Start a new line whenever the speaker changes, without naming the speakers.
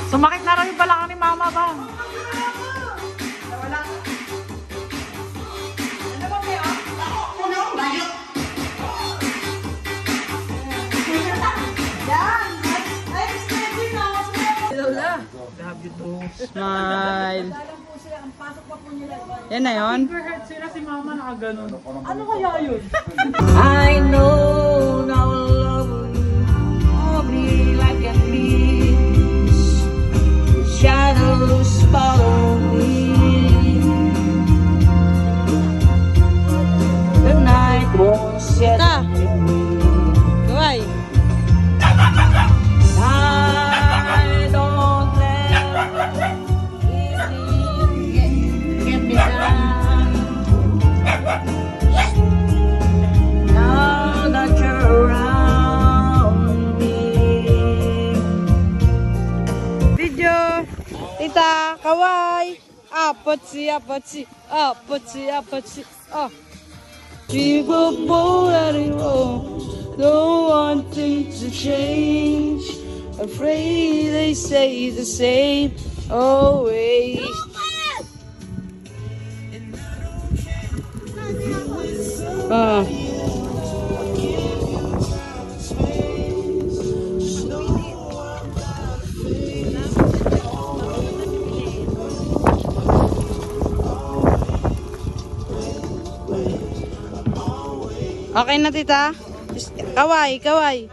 Sumakit na rin yung balakang ni Mama ba?
Wala. Ano ba kayo? Ano? Bayot. Yan. Ay, steady na.
Lola. Love you too. Smile. Yan na yun? Overhead sila si Mama nakaganon. Ano kaya yun?
I know now love will be like a breeze. Shadows follow me. The night won't set me.
Kawai.
I don't let it get me down. Now that you're around me.
Video. Tita, kawai. Apotsi, apotsi. Apotsi, apotsi. Oh. People already wrong. Don't want things to change. Afraid they say the same always. Okay na tita. Kawai, kawai.